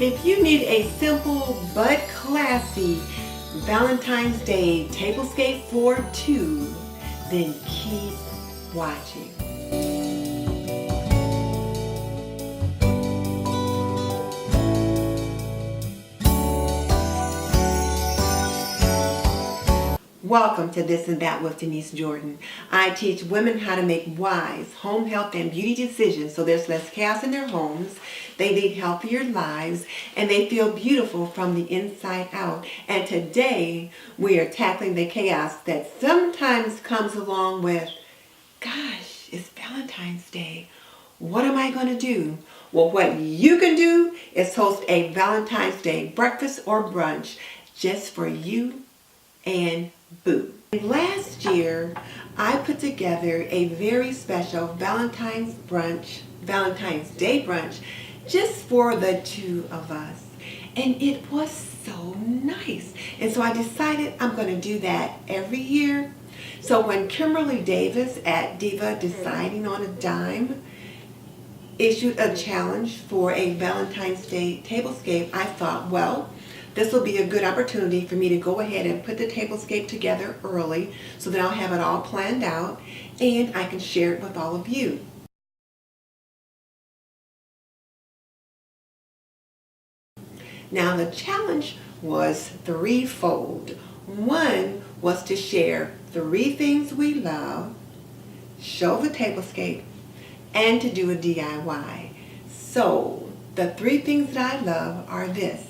If you need a simple but classy Valentine's Day Tablescape for two, then keep watching. Welcome to This and That with Denise Jordan. I teach women how to make wise home health and beauty decisions so there's less chaos in their homes, they lead healthier lives, and they feel beautiful from the inside out. And today we are tackling the chaos that sometimes comes along with, gosh, it's Valentine's Day. What am I going to do? Well, what you can do is host a Valentine's Day breakfast or brunch just for you and boo. Last year, I put together a very special Valentine's Day brunch, just for the two of us. And it was so nice. And so I decided I'm going to do that every year. So when Kimberly Davis at Diva Deciding on a Dime issued a challenge for a Valentine's Day tablescape, I thought, well, this will be a good opportunity for me to go ahead and put the tablescape together early so that I'll have it all planned out and I can share it with all of you. Now the challenge was threefold. One was to share 3 things we love, show the tablescape, and to do a DIY. So the 3 things that I love are this.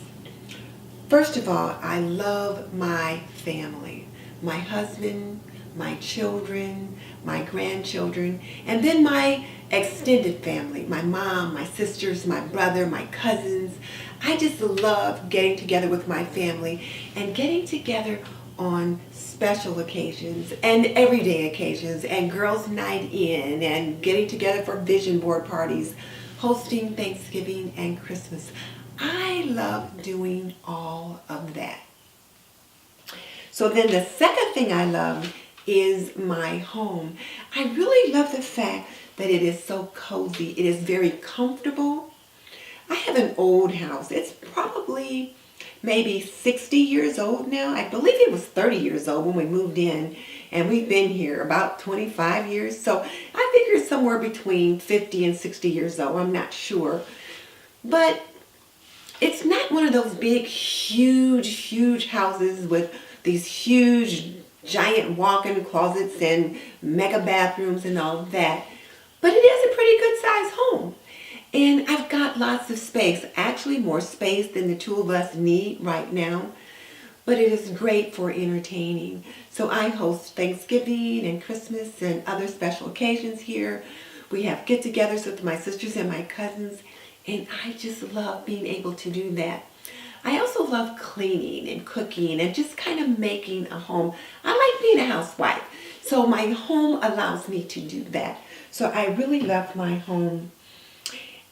First of all, I love my family, my husband, my children, my grandchildren, and then my extended family, my mom, my sisters, my brother, my cousins. I just love getting together with my family and getting together on special occasions and everyday occasions and girls' night in and getting together for vision board parties, hosting Thanksgiving and Christmas. I love doing all of that. So then the second thing I love is my home. I really love the fact that it is so cozy. It is very comfortable. I have an old house. It's probably maybe 60 years old now. I believe it was 30 years old when we moved in, and we've been here about 25 years. So I figure somewhere between 50 and 60 years old. I'm not sure. But it's not one of those big, huge houses with these huge, giant walk-in closets and mega bathrooms and all of that. But it is a pretty good sized home. And I've got lots of space, actually more space than the two of us need right now. But it is great for entertaining. So I host Thanksgiving and Christmas and other special occasions here. We have get-togethers with my sisters and my cousins. And I just love being able to do that. I also love cleaning and cooking and just kind of making a home. I like being a housewife. So my home allows me to do that. So I really love my home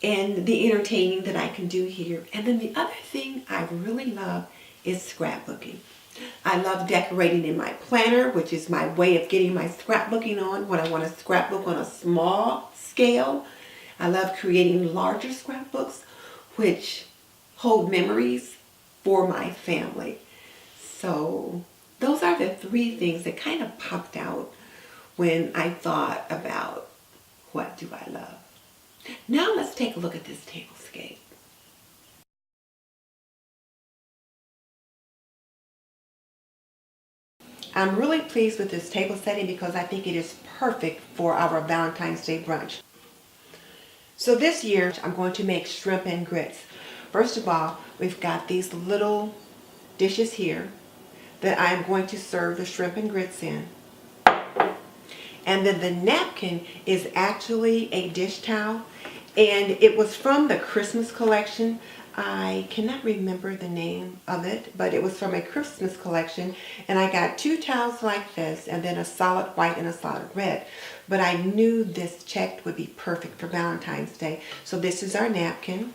and the entertaining that I can do here. And then the other thing I really love is scrapbooking. I love decorating in my planner, which is my way of getting my scrapbooking on when I want to scrapbook on a small scale. I love creating larger scrapbooks which hold memories for my family. So those are the 3 things that kind of popped out when I thought about what do I love. Now let's take a look at this tablescape. I'm really pleased with this table setting because I think it is perfect for our Valentine's Day brunch. So this year, I'm going to make shrimp and grits. First of all, we've got these little dishes here that I'm going to serve the shrimp and grits in. And then the napkin is actually a dish towel, and it was from the Christmas collection. I cannot remember the name of it, but it was from a Christmas collection, and I got 2 towels like this and then a solid white and a solid red. But I knew this checked would be perfect for Valentine's Day. So this is our napkin.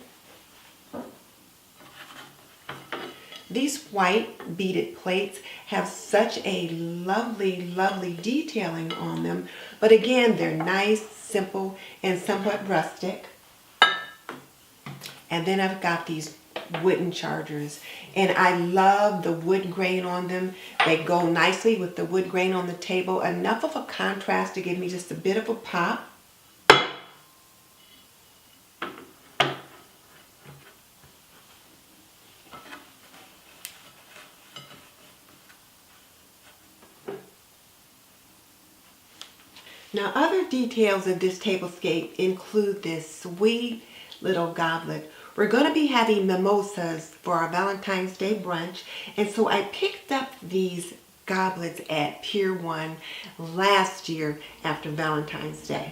These white beaded plates have such a lovely detailing on them, but again, they're nice, simple, and somewhat rustic. And then I've got these wooden chargers. And I love the wood grain on them. They go nicely with the wood grain on the table. Enough of a contrast to give me just a bit of a pop. Now, other details of this tablescape include this sweet little goblet. We're going to be having mimosas for our Valentine's Day brunch, and so I picked up these goblets at Pier 1 last year after Valentine's Day.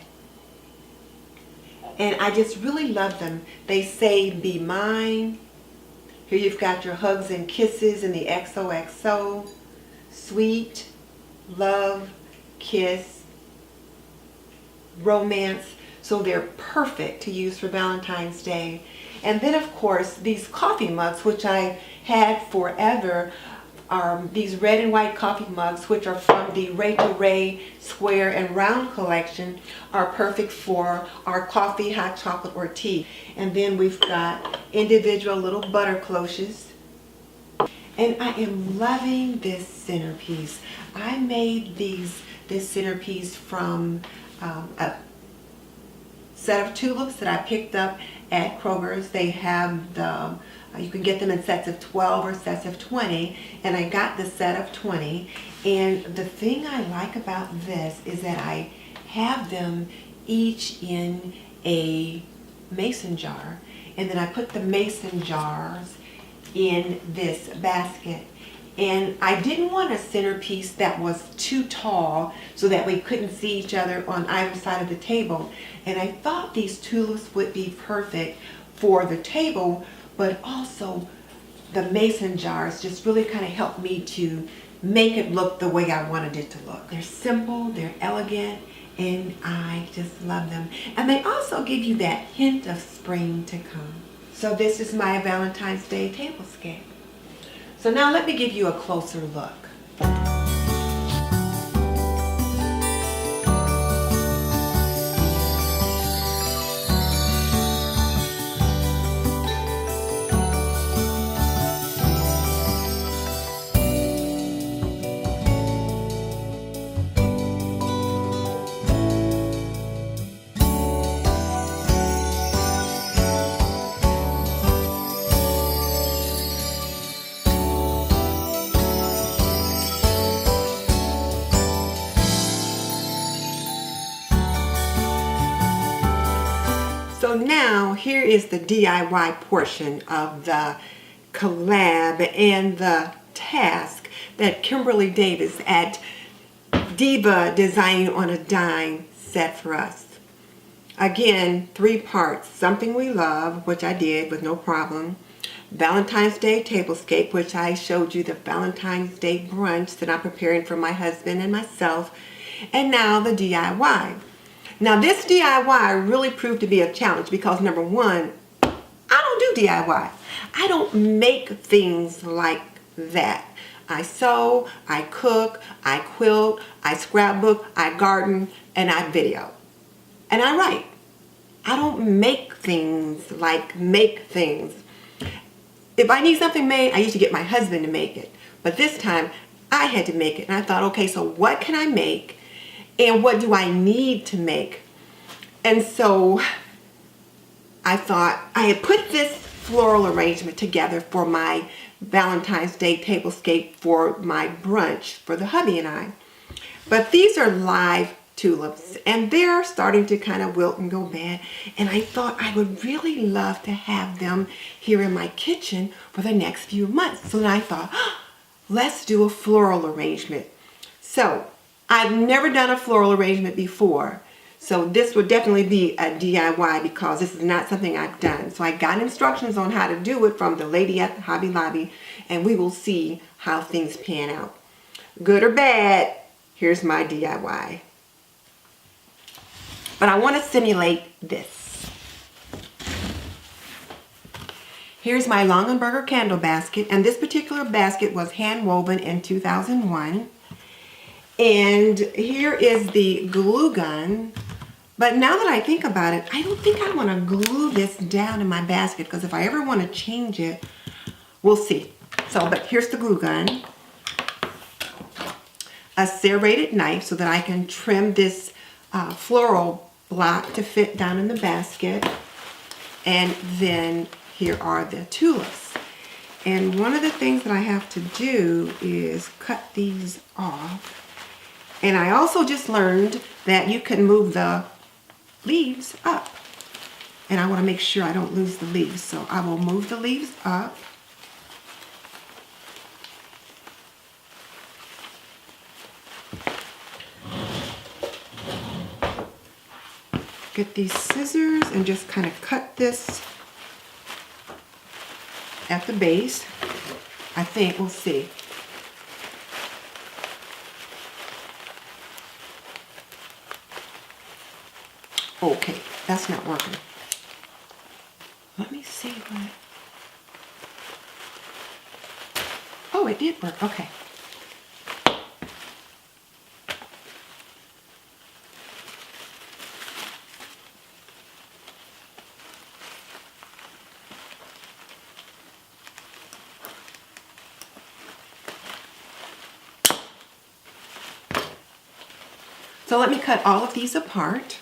And I just really love them. They say, "Be mine." Here you've got your hugs and kisses in the XOXO. Sweet, love, kiss, romance. So they're perfect to use for Valentine's Day. And then of course these coffee mugs, which I had forever, are these red and white coffee mugs, which are from the Rachel Ray Square and Round collection, are perfect for our coffee, hot chocolate, or tea. And then we've got individual little butter cloches. And I am loving this centerpiece. I made this centerpiece from a set of tulips that I picked up at Kroger's. They have the, you can get them in sets of 12 or sets of 20, and I got the set of 20. And the thing I like about this is that I have them each in a mason jar, and then I put the mason jars in this basket. And I didn't want a centerpiece that was too tall so that we couldn't see each other on either side of the table. And I thought these tulips would be perfect for the table, but also the mason jars just really kind of helped me to make it look the way I wanted it to look. They're simple, they're elegant, and I just love them. And they also give you that hint of spring to come. So this is my Valentine's Day tablescape. So now let me give you a closer look. So now here is the DIY portion of the collab and the task that Kimberly Davis at Diva Designing on a Dime set for us. Again, 3 parts. Something we love, which I did with no problem. Valentine's Day tablescape, which I showed you the Valentine's Day brunch that I'm preparing for my husband and myself. And now the DIY. Now this DIY really proved to be a challenge because number one, I don't do DIY. I don't make things like that. I sew, I cook, I quilt, I scrapbook, I garden, and I video. And I write. I don't make things like make things. If I need something made, I used to get my husband to make it. But this time, I had to make it. And I thought, okay, so what can I make? And what do I need to make? And so I thought I had put this floral arrangement together for my Valentine's Day tablescape for my brunch for the hubby and I. But these are live tulips and they're starting to kind of wilt and go bad. And I thought I would really love to have them here in my kitchen for the next few months. So then I thought, let's do a floral arrangement. So I've never done a floral arrangement before. So this would definitely be a DIY because this is not something I've done. So I got instructions on how to do it from the lady at Hobby Lobby, and we will see how things pan out. Good or bad, here's my DIY. But I want to simulate this. Here's my Longenberger candle basket, and this particular basket was hand woven in 2001. And here is the glue gun But now that I think about it, I don't think I want to glue this down in my basket, because if I ever want to change it, we'll see. So, but here's the glue gun. A serrated knife so that I can trim this floral block to fit down in the basket. And then here are the tulips. And one of the things that I have to do is cut these off. And I also just learned that you can move the leaves up. And I want to make sure I don't lose the leaves. So I will move the leaves up. Get these scissors and just kind of cut this at the base. I think, we'll see. Okay, that's not working. Let me see what. Oh, it did work. Okay. So let me cut all of these apart.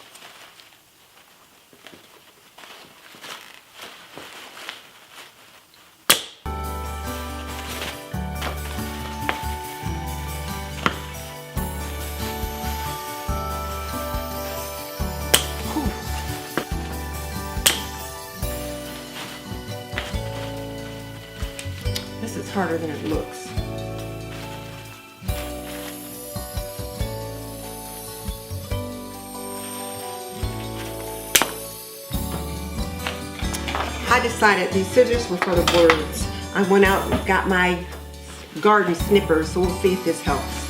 This is harder than it looks. I decided these scissors were for the birds. I went out and got my garden snippers, so we'll see if this helps.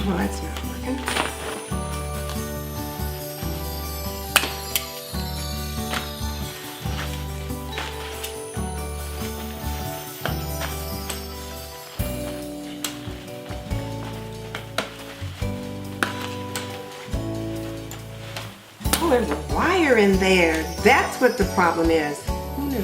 Well, that's not working. Oh, there's a wire in there. That's what the problem is. Who knew?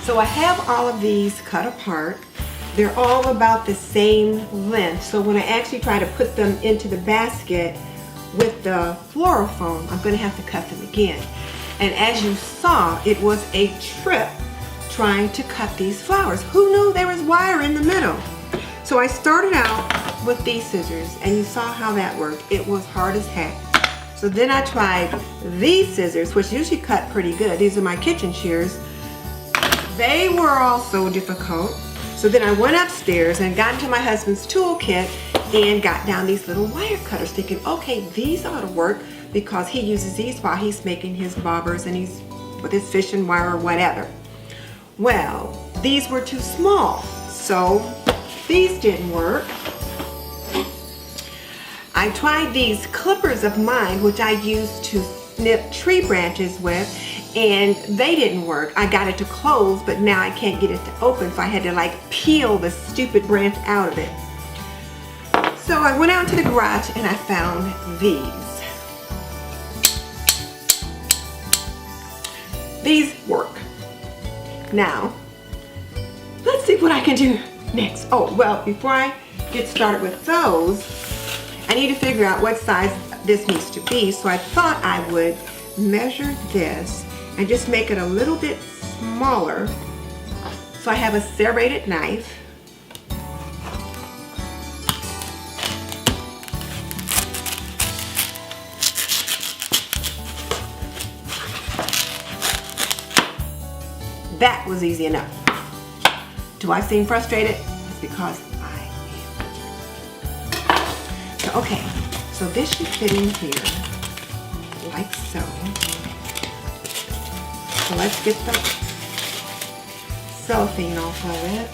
So I have all of these cut apart. They're all about the same length. So when I actually try to put them into the basket with the floral foam, I'm going to have to cut them again. And as you saw, it was a trip trying to cut these flowers. Who knew there was wire in the middle? So I started out with these scissors, and you saw how that worked. It was hard as heck. So then I tried these scissors, which usually cut pretty good. These are my kitchen shears. They were also difficult. So then I went upstairs and got into my husband's toolkit and got down these little wire cutters, thinking, okay, these ought to work, because he uses these while he's making his bobbers and he's with his fishing wire or whatever. Well, these were too small, so these didn't work. I tried these clippers of mine, which I used to snip tree branches with, and they didn't work. I got it to close, but now I can't get it to open, so I had to like peel the stupid branch out of it. So I went out to the garage and I found these. These work. Now, let's see what I can do next. Oh, well, before I get started with those, I need to figure out what size this needs to be. So I thought I would measure this and just make it a little bit smaller. So I have a serrated knife. That was easy enough. Do I seem frustrated? It's because I am. So, okay, so this should fit in here, like so. So let's get the cellophane off of it.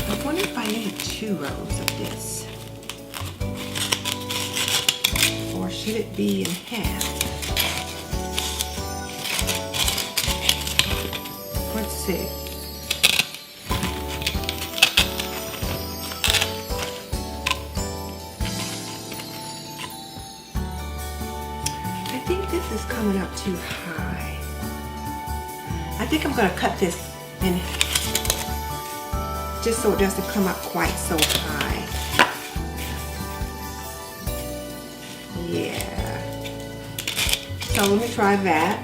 I wonder if I need 2 rows of this. Or should it be in half? Let's see. I think this is coming up too high. I think I'm going to cut this in just so it doesn't come up quite so high. Yeah. So let me try that.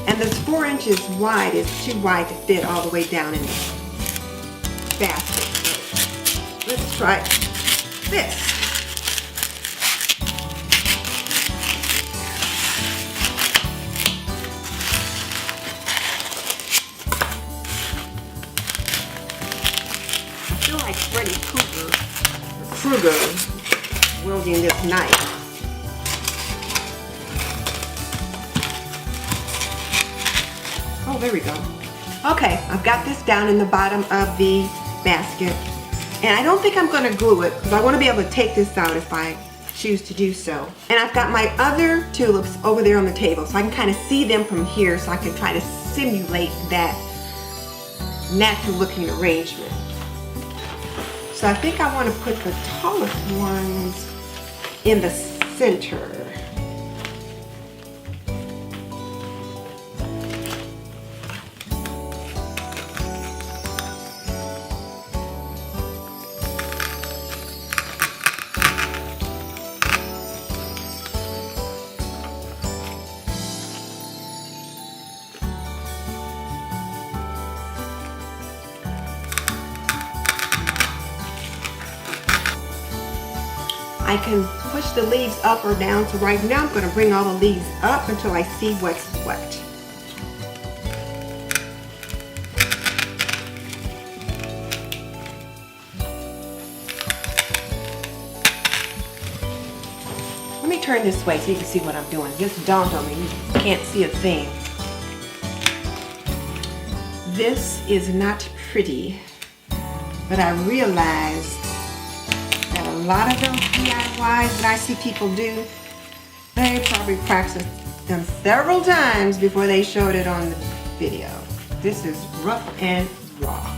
And this 4 inches wide is too wide to fit all the way down in the basket. So let's try this. Like Freddy Krueger wielding this knife. Oh, there we go. Okay, I've got this down in the bottom of the basket. And I don't think I'm going to glue it because I want to be able to take this out if I choose to do so. And I've got my other tulips over there on the table so I can kind of see them from here so I can try to simulate that natural looking arrangement. So I think I want to put the tallest ones in the center. I can push the leaves up or down, so right now I'm going to bring all the leaves up until I see what's what. Let me turn this way so you can see what I'm doing. Just dawned on me, you can't see a thing. This is not pretty, but I realized that a lot of those DIYs that I see people do, they probably practiced them several times before they showed it on the video. This is rough and raw.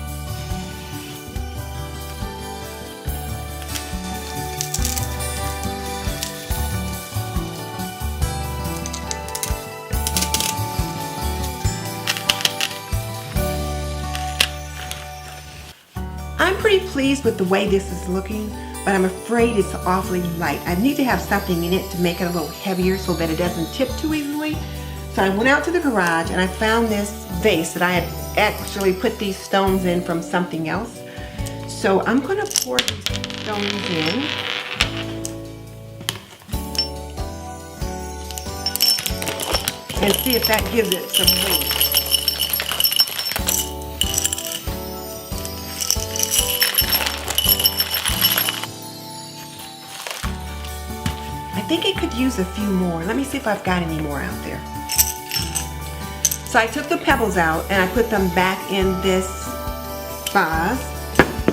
I'm pretty pleased with the way this is looking, but I'm afraid it's awfully light. I need to have something in it to make it a little heavier so that it doesn't tip too easily. So I went out to the garage and I found this vase that I had actually put these stones in from something else. So I'm going to pour these stones in. And see if that gives it some weight. I think it could use a few more. Let me see if I've got any more out there. So I took the pebbles out and I put them back in this vase.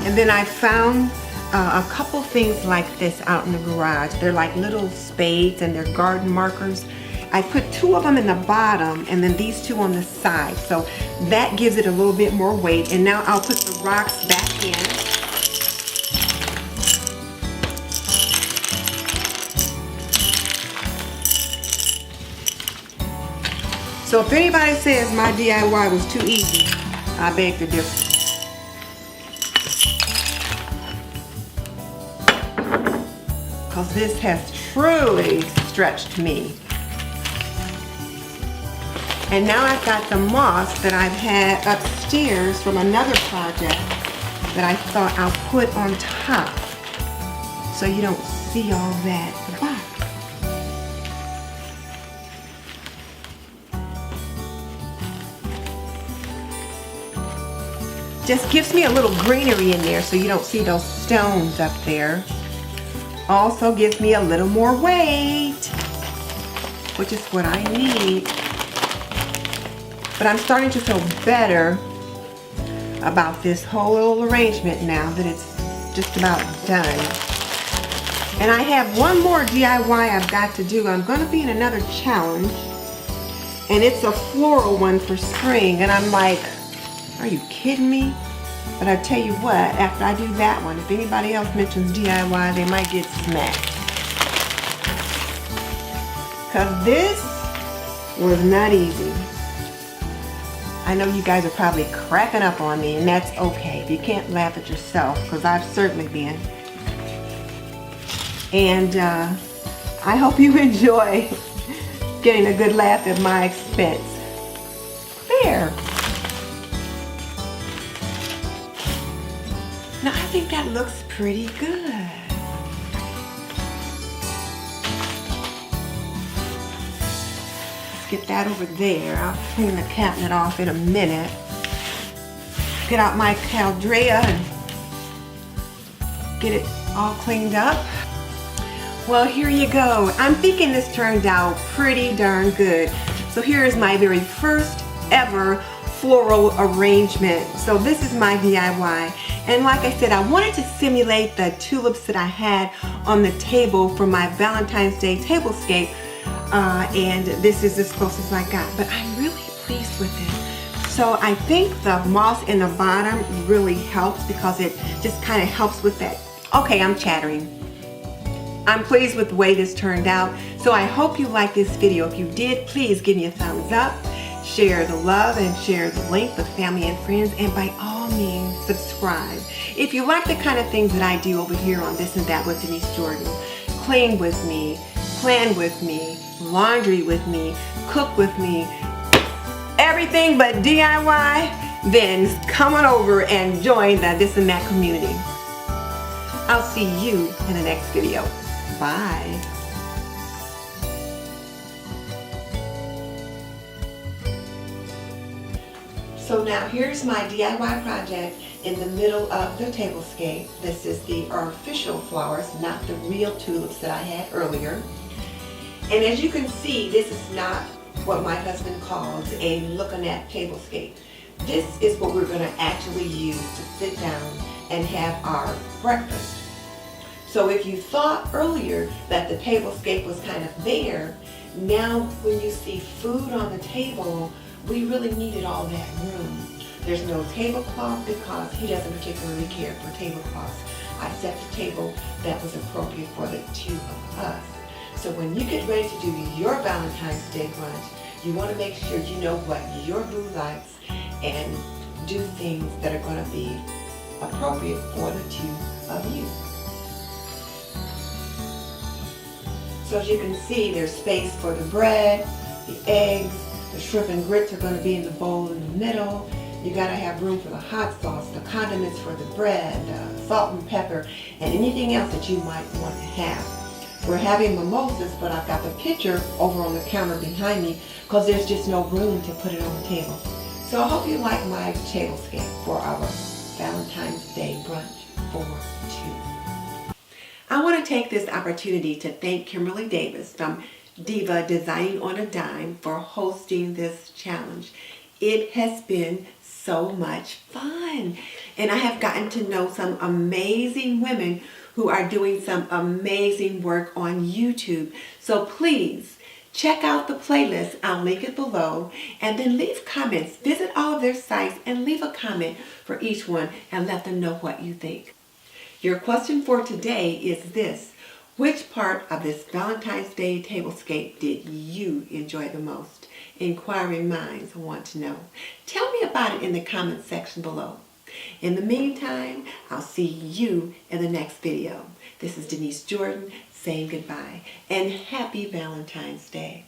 And then I found a couple things like this out in the garage. They're like little spades and they're garden markers. I put 2 of them in the bottom and then these 2 on the side. So that gives it a little bit more weight. And now I'll put the rocks back in. So if anybody says my DIY was too easy, I beg to differ. Because this has truly stretched me. And now I've got the moss that I've had upstairs from another project that I thought I'll put on top so you don't see all that at the bottom. Just gives me a little greenery in there so you don't see those stones up there. Also gives me a little more weight, which is what I need. But I'm starting to feel better about this whole little arrangement now that it's just about done. And I have one more DIY I've got to do. I'm going to be in another challenge. And it's a floral one for spring. And I'm like, are you kidding me? But I tell you what, after I do that one, if anybody else mentions DIY, they might get smacked. Because this was not easy. I know you guys are probably cracking up on me, and that's okay. You can't laugh at yourself, because I've certainly been. And I hope you enjoy getting a good laugh at my expense. There. Now I think that looks pretty good. Get that over there. I'll clean the cabinet off in a minute. Get out my caldrea and get it all cleaned up. Well, here you go. I'm thinking this turned out pretty darn good. So here is my very first ever floral arrangement. So this is my DIY. And like I said, I wanted to simulate the tulips that I had on the table for my Valentine's Day tablescape. And this is as close as I got, but I'm really pleased with it. So I think the moss in the bottom really helps because it just kind of helps with that. Okay, I'm chattering. I'm pleased with the way this turned out. So I hope you liked this video. If you did, please give me a thumbs up, share the love, and share the link with family and friends, and by all means, subscribe. If you like the kind of things that I do over here on This and That with Denise Jordan, clean with me, plan with me, laundry with me, cook with me, everything but DIY, then come on over and join the This and That community. I'll see you in the next video. Bye. So now here's my DIY project in the middle of the tablescape. This is the artificial flowers, not the real tulips that I had earlier. And as you can see, this is not what my husband calls a looking at tablescape. This is what we're going to actually use to sit down and have our breakfast. So if you thought earlier that the tablescape was kind of there, now when you see food on the table, we really needed all that room. There's no tablecloth because he doesn't particularly care for tablecloths. I set the table that was appropriate for the 2 of us. So when you get ready to do your Valentine's Day brunch, you want to make sure you know what your boo likes and do things that are going to be appropriate for the 2 of you. So as you can see, there's space for the bread, the eggs, the shrimp and grits are going to be in the bowl in the middle. You got to have room for the hot sauce, the condiments for the bread, salt and pepper, and anything else that you might want to have. We're having mimosas, but I've got the pitcher over on the counter behind me because there's just no room to put it on the table. So I hope you like my tablescape for our Valentine's Day brunch for 2. I want to take this opportunity to thank Kimberly Davis from Diva Designing on a Dime for hosting this challenge. It has been so much fun. And I have gotten to know some amazing women who are doing some amazing work on YouTube. So please check out the playlist. I'll link it below. And then leave comments. Visit all of their sites and leave a comment for each one and let them know what you think. Your question for today is this: which part of this Valentine's Day tablescape did you enjoy the most? Inquiring minds want to know. Tell me about it in the comment section below. In the meantime, I'll see you in the next video. This is Denise Jordan saying goodbye and happy Valentine's Day.